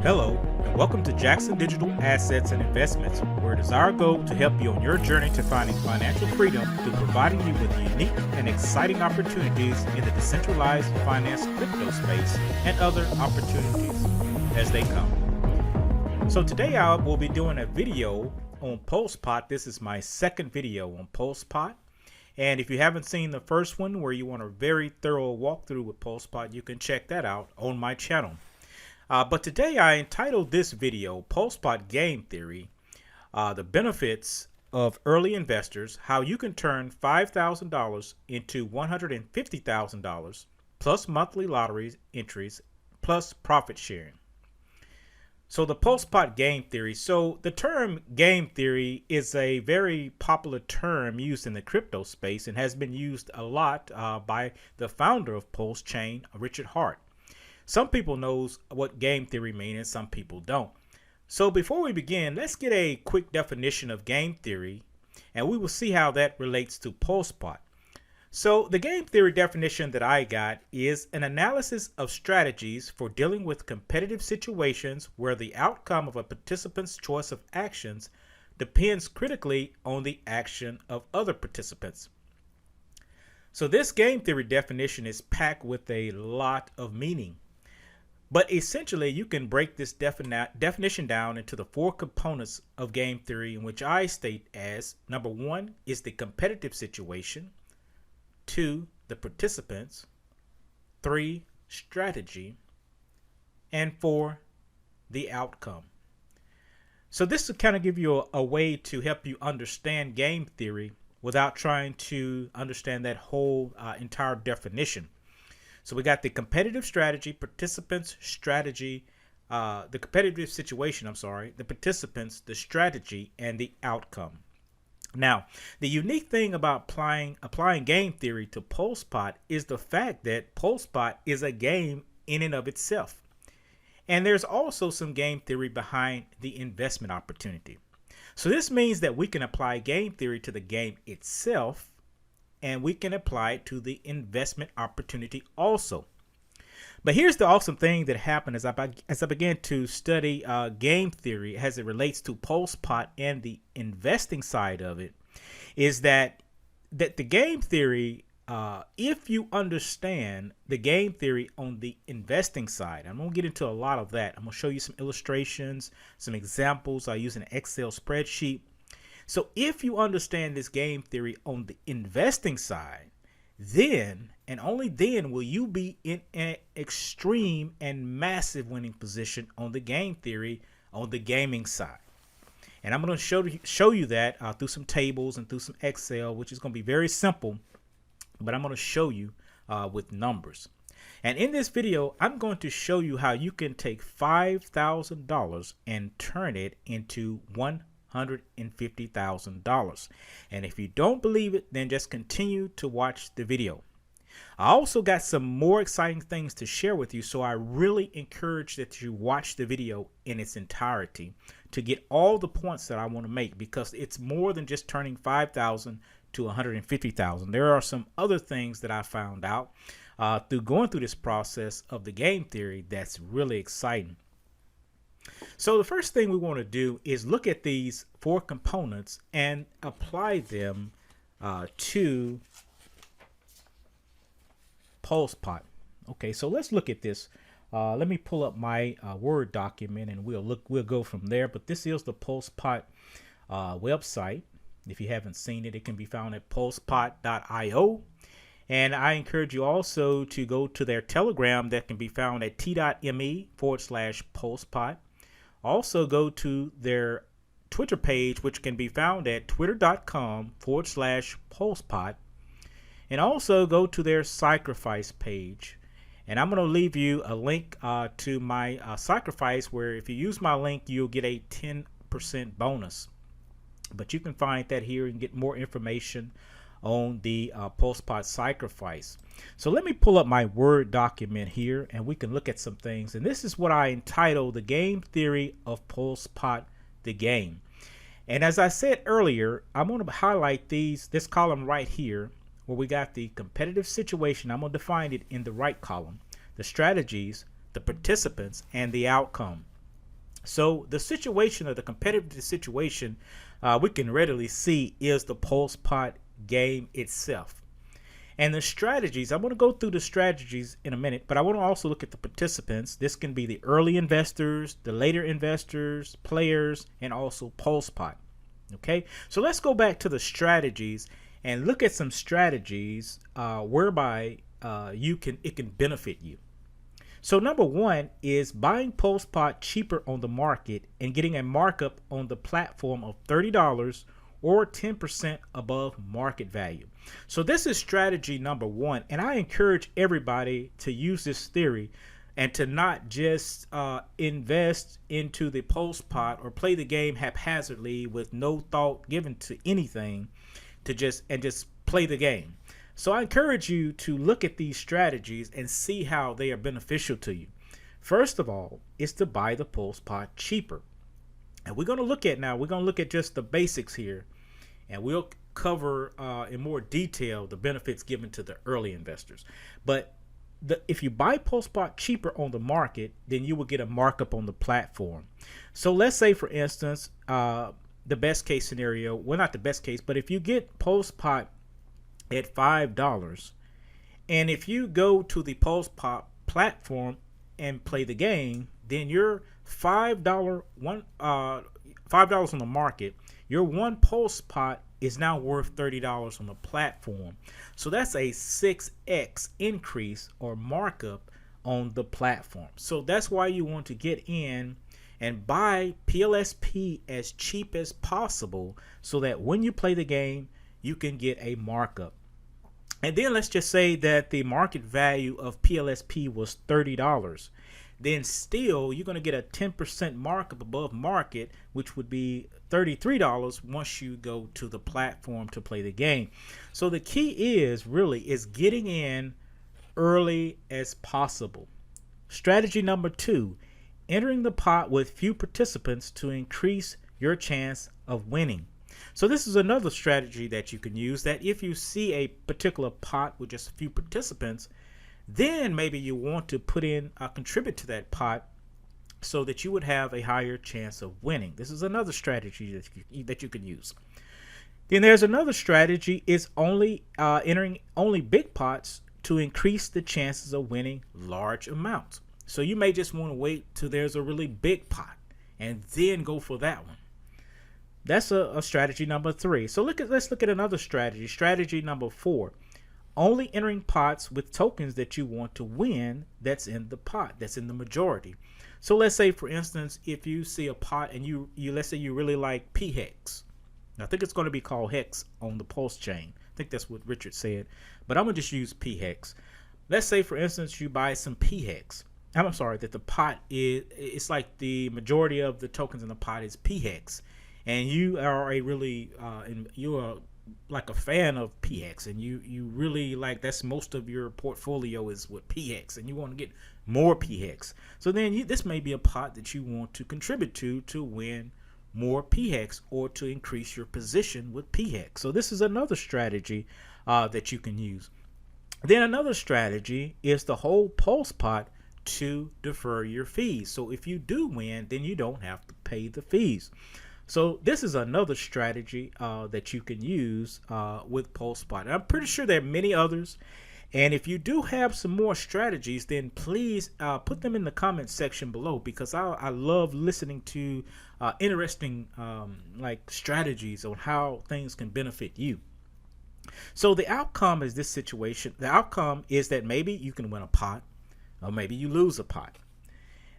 Hello, and welcome to Jackson Digital Assets and Investments, where it is our goal to help you on your journey to finding financial freedom through providing you with unique and exciting opportunities in the decentralized finance crypto space and other opportunities as they come. So today I will be doing a video on PulsePot. This is my second video on PulsePot. And if you haven't seen the first one where you want a very thorough walkthrough with PulsePot, you can check that out on my channel. But today I entitled this video, PulsePot Game Theory, the benefits of early investors, how you can turn $5,000 into $150,000, plus monthly lottery entries, plus profit sharing. So the PulsePot Game Theory. So the term game theory is a very popular term used in the crypto space and has been used a lot by the founder of Pulsechain, Richard Hart. Some people knows what game theory means and some people don't. So before we begin, let's get a quick definition of game theory and we will see how that relates to PulsePot. So the game theory definition that I got is an analysis of strategies for dealing with competitive situations where the outcome of a participant's choice of actions depends critically on the action of other participants. So this game theory definition is packed with a lot of meaning. But essentially, you can break this definition down into the four components of game theory, in which I state as: number one is the competitive situation, two, the participants, three, strategy, and four, the outcome. So this will kind of give you a way to help you understand game theory without trying to understand that whole entire definition. So we got the competitive strategy, participants, strategy, the competitive situation, the participants, the strategy, and the outcome. Now, the unique thing about applying game theory to PulsePot is the fact that PulsePot is a game in and of itself. And there's also some game theory behind the investment opportunity. So this means that we can apply game theory to the game itself, and we can apply it to the investment opportunity also. But here's the awesome thing that happened as I began to study game theory as it relates to PulsePot and the investing side of it, is that the game theory, if you understand the game theory on the investing side, I'm going to get into a lot of that. I'm going to show you some illustrations, some examples. I use an Excel spreadsheet. So if you understand this game theory on the investing side, then and only then will you be in an extreme and massive winning position on the game theory on the gaming side. And I'm going to show you that through some tables and through some Excel, which is going to be very simple, but I'm going to show you with numbers. And in this video, I'm going to show you how you can take $5,000 and turn it into $150,000. And if you don't believe it, then just continue to watch the video. I also got some more exciting things to share with you, so I really encourage that you watch the video in its entirety to get all the points that I want to make, because it's more than just turning 5,000 to 150,000. There are some other things that I found out through going through this process of the game theory that's really exciting. So the first thing we want to do is look at these four components and apply them to PulsePot. Okay, so let's look at this. Let me pull up my Word document and we'll go from there. But this is the PulsePot website. If you haven't seen it, it can be found at pulsepot.io. And I encourage you also to go to their Telegram that can be found at t.me/PulsePot. Also go to their Twitter page, which can be found at twitter.com/PulsePot. And also go to their sacrifice page. And I'm going to leave you a link to my sacrifice, where if you use my link, you'll get a 10% bonus. But you can find that here and get more information on the PulsePot sacrifice. So let me pull up my Word document here and we can look at some things. And this is what I entitled The Game Theory of PulsePot, the Game. And as I said earlier, I'm going to highlight this column right here where we got the competitive situation. I'm going to define it in the right column, the strategies, the participants, and the outcome. So the situation, or the competitive situation, we can readily see is the PulsePot game itself. And the strategies, I'm going to go through the strategies in a minute, but I want to also look at the participants. This can be the early investors, the later investors, players, and also PulsePot. Okay, so let's go back to the strategies and look at some strategies whereby it can benefit you. So number one is buying PulsePot cheaper on the market and getting a markup on the platform of $30 or 10% above market value. So this is strategy number one, and I encourage everybody to use this theory and to not just invest into the PulsePot or play the game haphazardly with no thought given to anything, to just play the game. So I encourage you to look at these strategies and see how they are beneficial to you. First of all, is to buy the PulsePot cheaper. And we're going to look at just the basics here, and we'll cover in more detail the benefits given to the early investors. But if you buy PulsePot cheaper on the market, then you will get a markup on the platform. So let's say, for instance, the best case scenario, well, not the best case, but if you get PulsePot at $5, and if you go to the PulsePot platform and play the game, then your $5 on the market, your one PulsePot is now worth $30 on the platform. So that's a 6x increase or markup on the platform. So that's why you want to get in and buy PLSP as cheap as possible, so that when you play the game, you can get a markup. And then let's just say that the market value of PLSP was $30. Then still you're going to get a 10% markup above market, which would be $33 once you go to the platform to play the game. So the key is getting in early as possible. Strategy number two, entering the pot with few participants to increase your chance of winning. So this is another strategy that you can use, that if you see a particular pot with just a few participants, then maybe you want to contribute to that pot so that you would have a higher chance of winning. This is another strategy that you can use. Then there's another strategy, is entering only big pots to increase the chances of winning large amounts. So you may just want to wait till there's a really big pot and then go for that one. That's a strategy number three. So let's look at another strategy. Strategy number four, only entering pots with tokens that you want to win that's in the pot, that's in the majority. So let's say, for instance, if you see a pot and you let's say you really like P-Hex. I think it's going to be called Hex on the Pulsechain. I think that's what Richard said, but I'm going to just use P-Hex. Let's say, for instance, you buy some P-Hex. I'm sorry, that the pot it's like the majority of the tokens in the pot is P-Hex. And you are you are like a fan of PX, and you really like, that's most of your portfolio is with PX, and you want to get more PX. So then this may be a pot that you want to contribute to win more PX, or to increase your position with PX. So this is another strategy that you can use. Then another strategy is the whole PulsePot to defer your fees. So if you do win, then you don't have to pay the fees. So this is another strategy that you can use with PulsePot. And I'm pretty sure there are many others. And if you do have some more strategies, then please put them in the comment section below, because I love listening to interesting strategies on how things can benefit you. So the outcome is this situation. The outcome is that maybe you can win a pot, or maybe you lose a pot.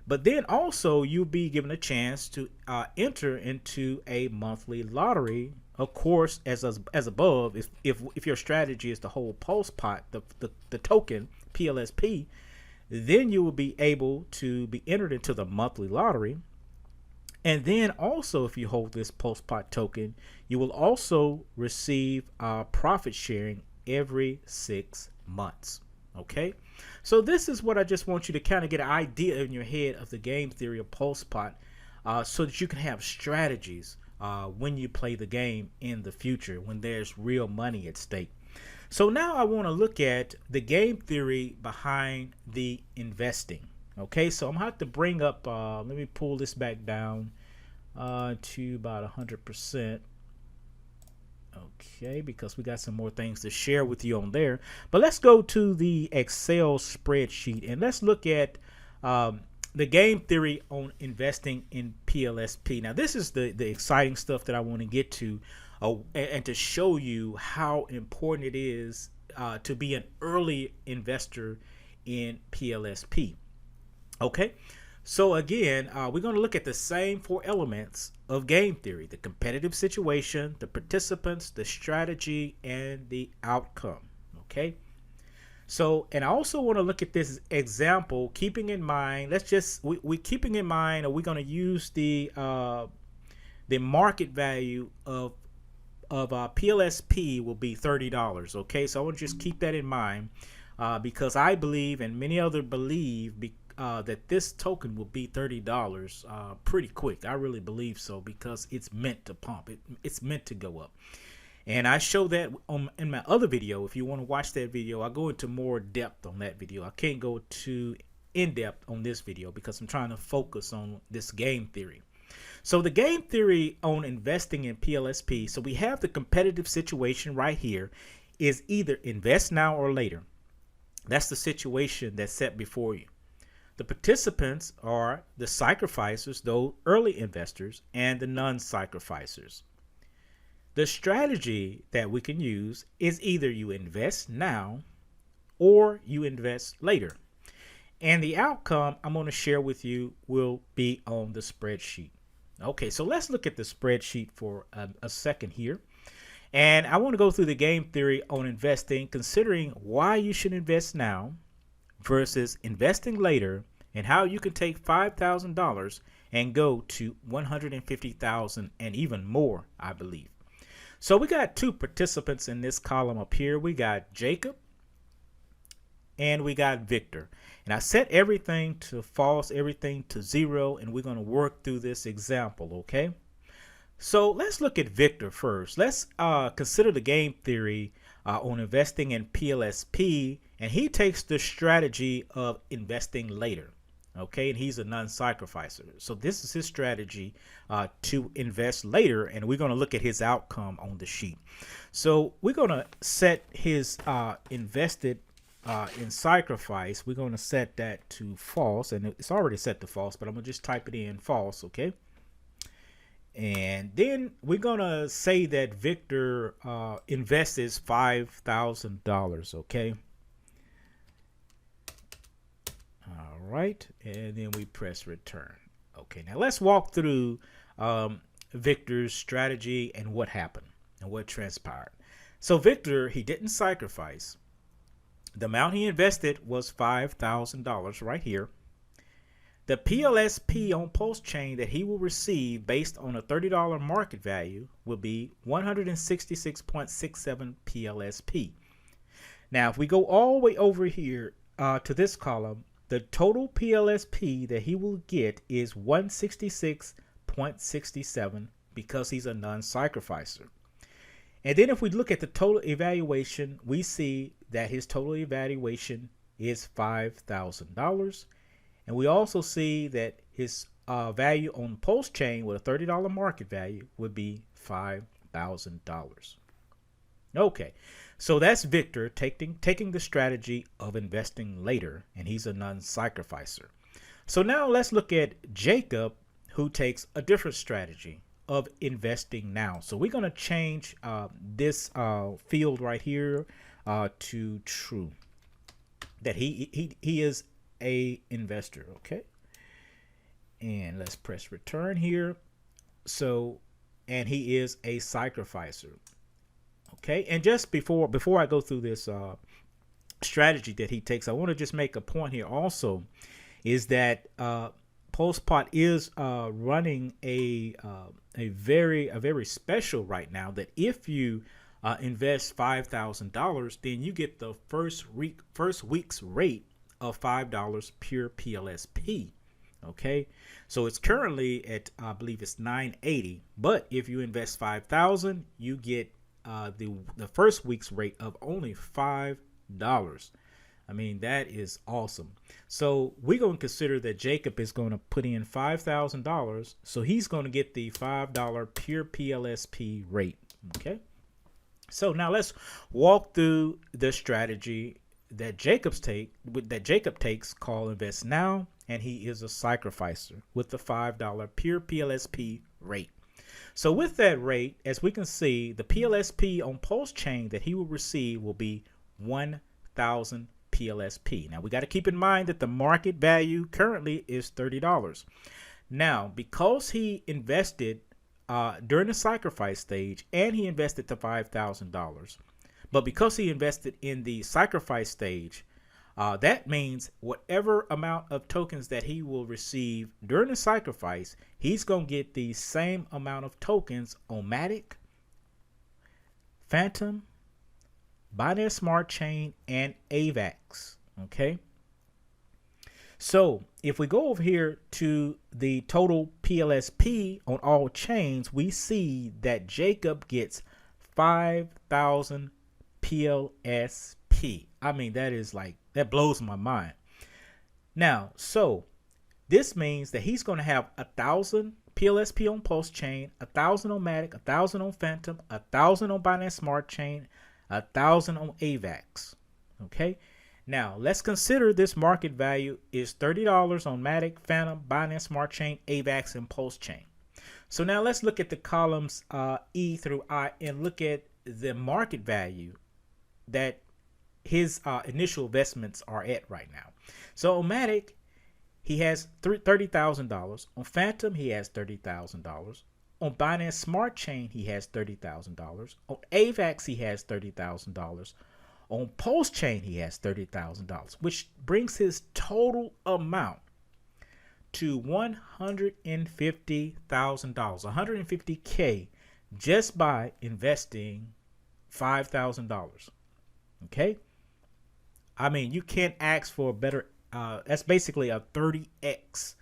But then also you'll be given a chance to enter into a monthly lottery. Of course, as above, if your strategy is the whole PulsePot, the token PLSP, then you will be able to be entered into the monthly lottery. And then also, if you hold this PulsePot token, you will also receive profit sharing every 6 months. Okay, so this is what I just want you to kind of get an idea in your head of the game theory of PulsePot, so that you can have strategies when you play the game in the future, when there's real money at stake. So now I want to look at the game theory behind the investing. Okay, so I'm gonna have to bring up, let me pull this back down to about 100%. Okay, because we got some more things to share with you on there. But let's go to the Excel spreadsheet and let's look at the game theory on investing in PLSP. Now, this is the exciting stuff that I want to get to and to show you how important it is to be an early investor in PLSP. Okay, so again, we're going to look at the same four elements of game theory: the competitive situation, the participants, the strategy, and the outcome. Okay, so, and I also want to look at this example, keeping in mind, we keeping in mind, are we going to use the market value of PLSP will be $30. Okay, so I want to just keep that in mind because I believe, and many others believe, that this token will be $30 pretty quick. I really believe so because it's meant to pump. It's meant to go up. And I show that in my other video. If you want to watch that video, I go into more depth on that video. I can't go too in depth on this video because I'm trying to focus on this game theory. So the game theory on investing in PLSP, so we have the competitive situation right here, is either invest now or later. That's the situation that's set before you. The participants are the sacrificers, those early investors, and the non-sacrificers. The strategy that we can use is either you invest now or you invest later. And the outcome I'm going to share with you will be on the spreadsheet. Okay, so let's look at the spreadsheet for a second here. And I want to go through the game theory on investing, considering why you should invest now versus investing later, and how you can take $5,000 and go to $150,000 and even more, I believe. So we got two participants in this column up here. We got Jacob and we got Victor. And I set everything to false, everything to 0, and we're going to work through this example, okay? So let's look at Victor first. Let's consider the game theory on investing in PLSP, and he takes the strategy of investing later. Okay, and he's a non-sacrificer. So this is his strategy to invest later, and we're going to look at his outcome on the sheet. So we're going to set his invested in sacrifice. We're going to set that to false, and it's already set to false, but I'm going to just type it in false, okay? And then we're going to say that Victor invests $5,000, okay? All right, and then we press return. Okay, now let's walk through Victor's strategy and what happened and what transpired. So Victor, he didn't sacrifice. The amount he invested was $5,000 right here. The PLSP on Pulsechain that he will receive based on a $30 market value will be 166.67 PLSP. Now, if we go all the way over here to this column, the total PLSP that he will get is 166.67 because he's a non-sacrificer. And then if we look at the total evaluation, we see that his total evaluation is $5,000. And we also see that his value on Pulsechain with a $30 market value would be $5,000. Okay, so that's Victor taking the strategy of investing later, and he's a non-sacrificer. So now let's look at Jacob, who takes a different strategy of investing now. So we're going to change this field right here to true, that he is a investor. Okay, and let's press return here. So, and he is a sacrificer. Okay, and just before I go through this strategy that he takes, I want to just make a point here also, is that PulsePot is running a very special right now, that if you invest $5,000, then you get the first week's rate of $5 pure PLSP. Okay, so it's currently at, I believe it's $9.80, but if you invest $5,000, you get the first week's rate of only $5. I mean, that is awesome. So we're going to consider that Jacob is going to put in $5,000. So he's going to get the $5 pure PLSP rate. Okay. So now let's walk through the strategy that Jacob takes called Invest Now, and he is a sacrificer with the $5 pure PLSP rate. So with that rate, as we can see, the PLSP on Pulsechain that he will receive will be 1,000 PLSP. Now we got to keep in mind that the market value currently is $30. Now, because he invested during the sacrifice stage, and he invested the $5,000. But because he invested in the sacrifice stage, that means whatever amount of tokens that he will receive during the sacrifice, he's going to get the same amount of tokens on Matic, Phantom, Binance Smart Chain, and AVAX. Okay. So if we go over here to the total PLSP on all chains, we see that Jacob gets 5,000 PLSP. I mean, that blows my mind. Now, so this means that he's going to have 1,000 PLSP on Pulsechain, 1,000 on Matic, 1,000 on Phantom, 1,000 on Binance Smart Chain, 1,000 on AVAX. Okay. Now, let's consider this market value is $30 on Matic, Phantom, Binance Smart Chain, AVAX, and Pulsechain. So now let's look at the columns E through I and look at the market value that his initial investments are at right now. So on Matic, he has $30,000. On Phantom, he has $30,000. On Binance Smart Chain, he has $30,000. On AVAX, he has $30,000. On Pulsechain, he has $30,000, which brings his total amount to $150,000, $150K, just by investing $5,000. Okay. I mean, you can't ask for a better, that's basically a 30X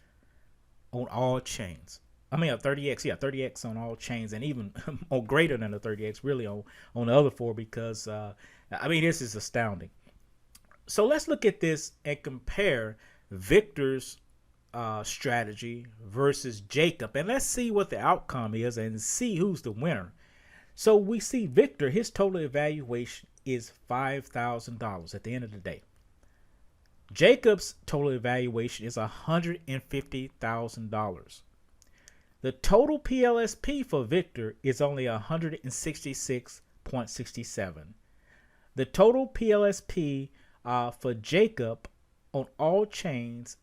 on all chains. I mean, a 30X, yeah, 30X on all chains, and even or greater than a 30X really on the other four, because I mean, this is astounding. So let's look at this and compare Victor's strategy versus Jacob, and let's see what the outcome is and see who's the winner. So we see Victor, his total evaluation is $5,000 at the end of the day. Jacob's total evaluation is $150,000. The total PLSP for Victor is only 166.67. The total PLSP for Jacob on all chains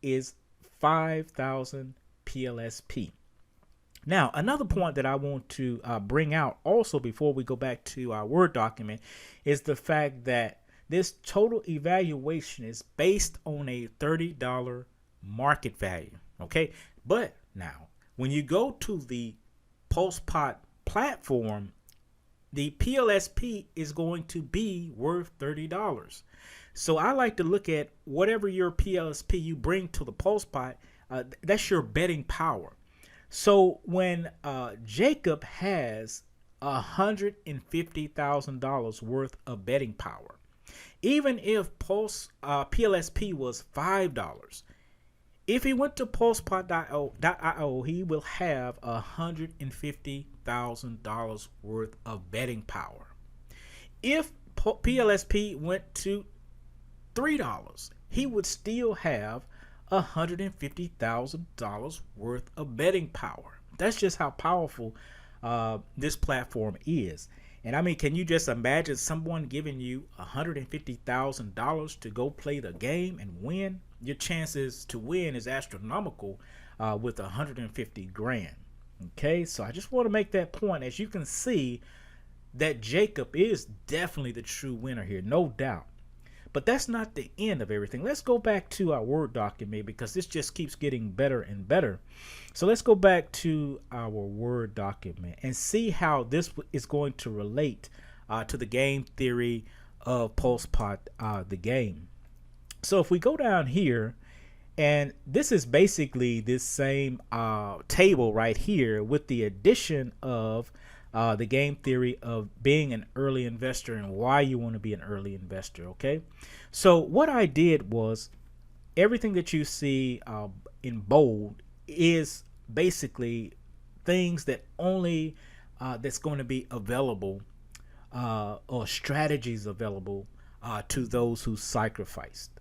is 5,000 PLSP. Now, another point that I want to bring out also before we go back to our Word document is the fact that this total evaluation is based on a $30 market value. Okay, but now when you go to the PulsePot platform, the PLSP is going to be worth $30. So I like to look at whatever your PLSP you bring to the PulsePot, that's your betting power. So when Jacob has $150,000 worth of betting power, even if PLSP was $5, if he went to PulsePot.io, he will have $150,000 worth of betting power. If PLSP went to $3, he would still have $150,000 worth of betting power. That's just how powerful this platform is. And I mean, can you just imagine someone giving you $150,000 to go play the game and win? Your chances to win is astronomical with 150 grand. Okay, so I just want to make that point. As you can see, that Jacob is definitely the true winner here, no doubt. But that's not the end of everything. Let's go back to our Word document because this just keeps getting better and better. So let's go back to our Word document and see how this is going to relate to the game theory of PulsePot, the game. So if we go down here, and this is basically this same table right here with the addition of the game theory of being an early investor and why you want to be an early investor. Okay, so what I did was everything that you see in bold is basically things that only that's going to be available or strategies available to those who sacrificed.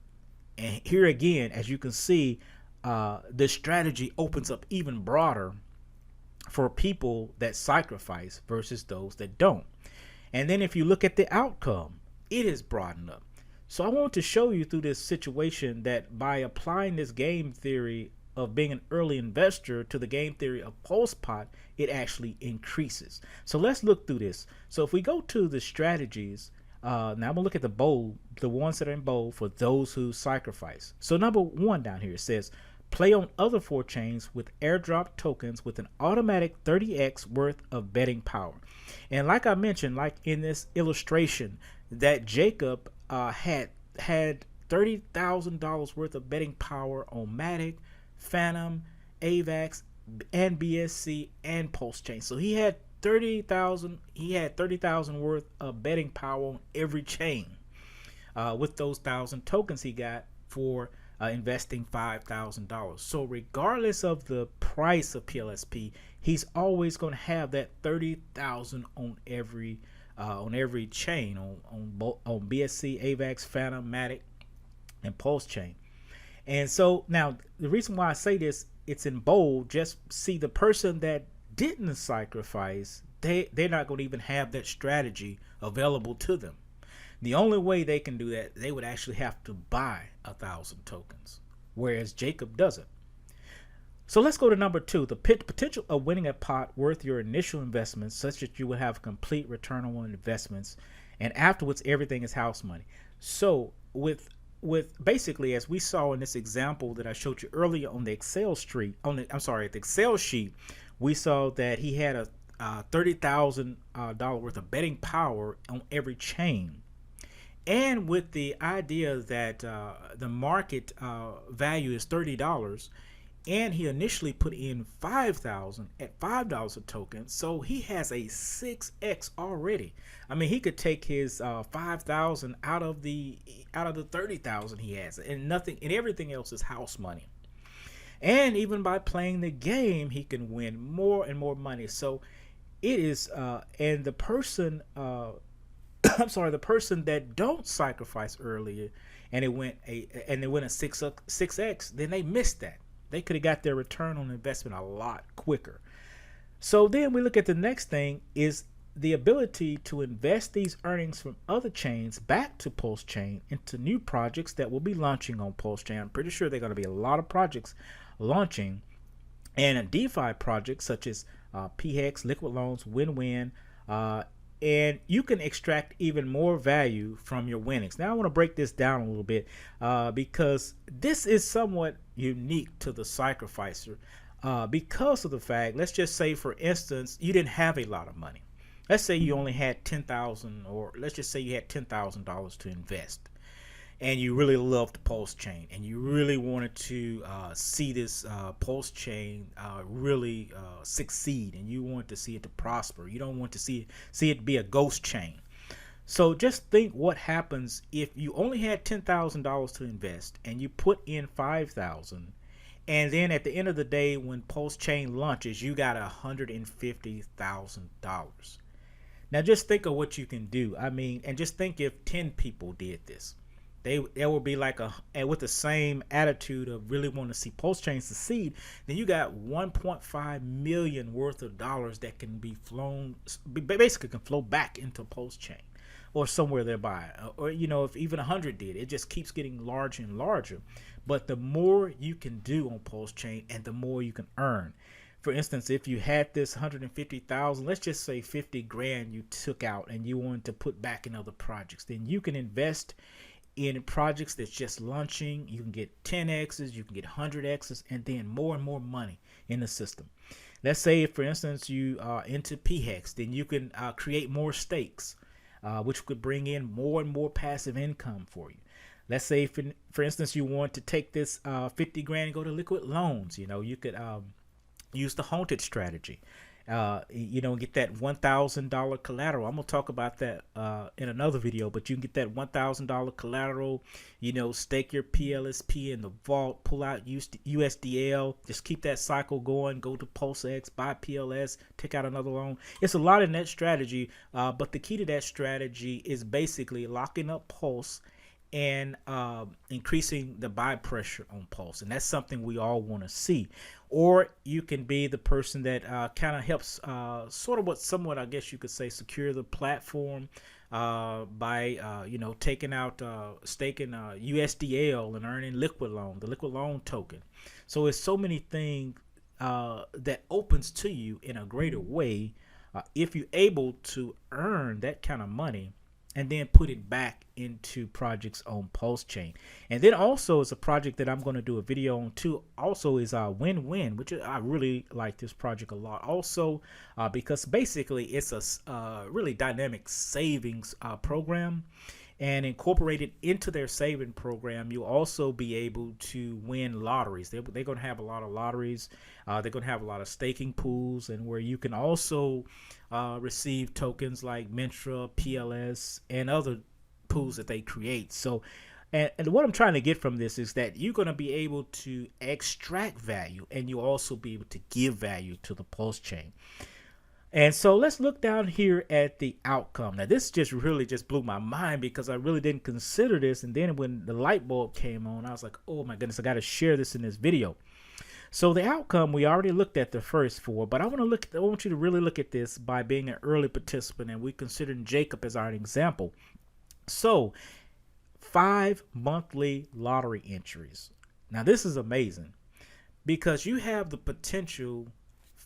And here again, as you can see, this strategy opens up even broader for people that sacrifice versus those that don't. And then if you look at the outcome, it is broadened up. So I want to show you through this situation that by applying this game theory of being an early investor to the game theory of PulsePot, it actually increases. So let's look through this. So if we go to the strategies, now I'm gonna look at the bold, the ones that are in bold for those who sacrifice. So number one down here, it says play on other 4 chains with airdrop tokens with an automatic 30x worth of betting power. And like I mentioned, like in this illustration, that Jacob had $30,000 worth of betting power on Matic, Phantom, AVAX, and BSC and Pulsechain. So he had 30,000. He had 30,000 worth of betting power on every chain with those 1,000 tokens he got for investing $5,000. So regardless of the price of PLSP, he's always going to have that 30,000 on every chain on BSC, AVAX, Phantom, Matic, and Pulsechain. And so now the reason why I say this, it's in bold. Just see the person that didn't sacrifice, they're not going to even have that strategy available to them. The only way they can do that, they would actually have to buy 1,000 tokens, whereas Jacob doesn't. So let's go to number 2, the potential of winning a pot worth your initial investments, such that you will have complete return on investments, and afterwards everything is house money. So with basically, as we saw in this example that I showed you earlier on the Excel sheet, we saw that he had a $30,000 worth of betting power on every chain. And with the idea that the market value is $30, and he initially put in 5,000 at $5 a token, so he has a 6x already. I mean, he could take his 5,000 out of the 30,000 he has, and everything else is house money. And even by playing the game, he can win more and more money. So it is, and the person, the person that don't sacrifice earlier, and it went a 6x, then they missed that. They could have got their return on investment a lot quicker. So then we look at the next thing is the ability to invest these earnings from other chains back to Pulsechain into new projects that will be launching on Pulsechain. I'm pretty sure there are going to be a lot of projects launching, and a DeFi project such as PHEX, Liquid Loans, Win-Win, and you can extract even more value from your winnings. Now I want to break this down a little bit because this is somewhat unique to the sacrificer because of the fact, let's just say for instance, you didn't have a lot of money. Let's say you only had $10,000, or let's just say you had $10,000 to invest, and you really loved Pulsechain, and you really wanted to see this Pulsechain really succeed, and you want to see it to prosper. You don't want to see it be a ghost chain. So just think what happens if you only had $10,000 to invest, and you put in $5,000, and then at the end of the day, when Pulsechain launches, you got $150,000. Now just think of what you can do. I mean, and just think if 10 people did this. They will be like with the same attitude of really wanting to see Pulsechain succeed. Then you got 1.5 million worth of dollars that can be basically can flow back into Pulsechain or somewhere thereby. Or if even 100 did, it just keeps getting larger and larger. But the more you can do on Pulsechain, and the more you can earn. For instance, if you had this 150,000, let's just say 50 grand you took out and you wanted to put back in other projects, then you can invest in projects that's just launching. You can get 10x's, you can get 100x's, and then more and more money in the system. Let's say, for instance, you are into PHEX, then you can create more stakes, which could bring in more and more passive income for you. Let's say, for instance, you want to take this 50 grand and go to Liquid Loans. You could use the haunted strategy. get that $1,000 collateral. I'm gonna talk about that in another video, but you can get that $1,000 collateral, stake your PLSP in the vault, pull out USDL, just keep that cycle going, go to PulseX, buy PLS, take out another loan. It's a lot in that strategy, but the key to that strategy is basically locking up Pulse and increasing the buy pressure on Pulse, and that's something we all want to see. Or you can be the person that kind of helps somewhat I guess you could say secure the platform by taking out staking USDL and earning the liquid loan token. So it's so many things that opens to you in a greater way if you're able to earn that kind of money and then put it back into projects on Pulsechain. And then also is a project that I'm going to do a video on too. Also is Win-Win, which I really like this project a lot. Also because basically it's a really dynamic savings program. And incorporated into their saving program, you'll also be able to win lotteries. They're going to have a lot of lotteries. They're going to have a lot of staking pools, and where you can also receive tokens like Mintra, PLS, and other pools that they create. So, and what I'm trying to get from this is that you're going to be able to extract value, and you'll also be able to give value to the Pulse chain. And so let's look down here at the outcome. Now this really blew my mind because I really didn't consider this. And then when the light bulb came on, I was like, oh my goodness, I got to share this in this video. So the outcome, we already looked at the first four, but I want you to really look at this by being an early participant, and we considering Jacob as our example. So 5 monthly lottery entries. Now this is amazing because you have the potential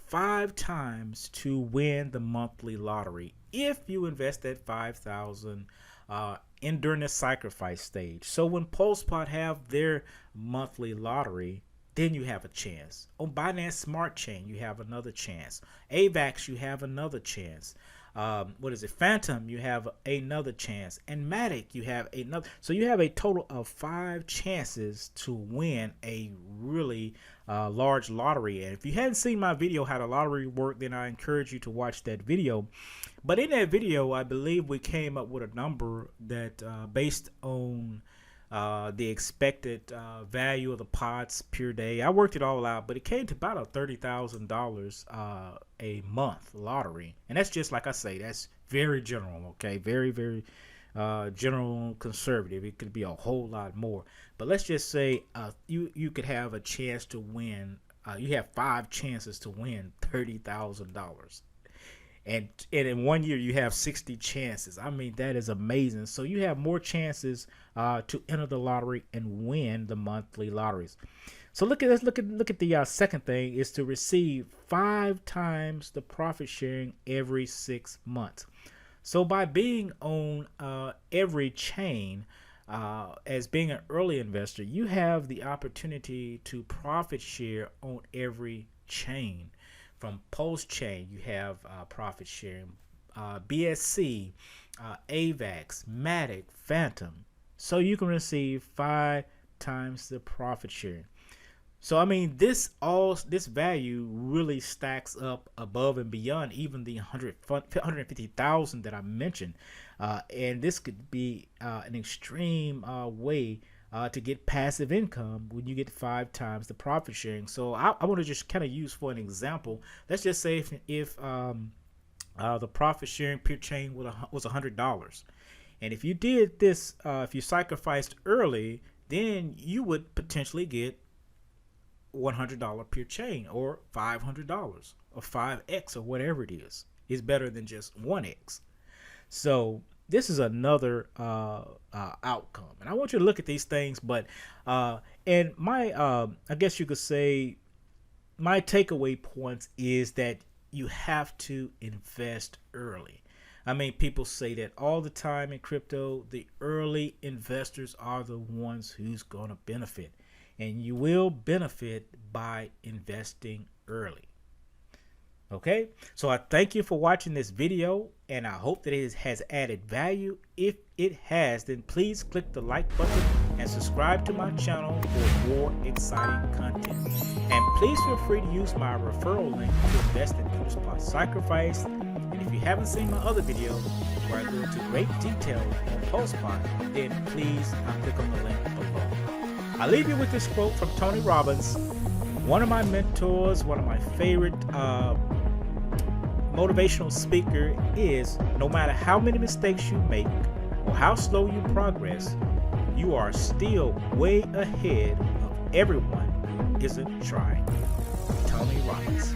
5 times to win the monthly lottery if you invest that $5,000 in during the sacrifice stage. So when PulsePot have their monthly lottery, then you have a chance. On Binance Smart Chain, you have another chance. AVAX, you have another chance. Phantom, you have another chance. And Matic, you have another. So you have a total of 5 chances to win a really large lottery. And if you hadn't seen my video how the lottery worked, then I encourage you to watch that video. But in that video, I believe we came up with a number that based on the expected value of the pots per day. I worked it all out, but it came to about a $30,000 a month lottery. And that's just like I say, that's very general, okay? Very, very general, conservative. It could be a whole lot more. But let's just say you could have a chance to win. You have 5 chances to win $30,000. And in 1 year you have 60 chances. I mean, that is amazing. So you have more chances to enter the lottery and win the monthly lotteries. So let's look at the second thing is to receive 5 times the profit sharing every 6 months. So by being on every chain, as being an early investor, you have the opportunity to profit share on every chain. From Pulsechain, you have profit sharing, BSC, AVAX, Matic, Phantom. So you can receive 5 times the profit sharing. So I mean, this value really stacks up above and beyond even the 150,000 that I mentioned, and this could be an extreme way to get passive income when you get 5 times the profit sharing. So I want to just kind of use for an example. Let's just say if the profit sharing per chain was $100, and if you did this, if you sacrificed early, then you would potentially get $100 per chain, or $500, or 5x, or whatever it is. It's better than just 1x. So this is another outcome, and I want you to look at these things. But and my I guess you could say my takeaway points is that you have to invest early. I mean, people say that all the time in crypto. The early investors are the ones who's going to benefit, and you will benefit by investing early. Okay, so I thank you for watching this video, and I hope that it has added value. If it has, then please click the like button and subscribe to my channel for more exciting content. And please feel free to use my referral link to invest in PulsePot Sacrifice. And if you haven't seen my other video where I go into great detail on PulsePot, then please click on the link below. I'll leave you with this quote from Tony Robbins, one of my mentors, one of my favorite motivational speaker is, no matter how many mistakes you make or how slow you progress, you are still way ahead of everyone who isn't trying. Tony Robbins.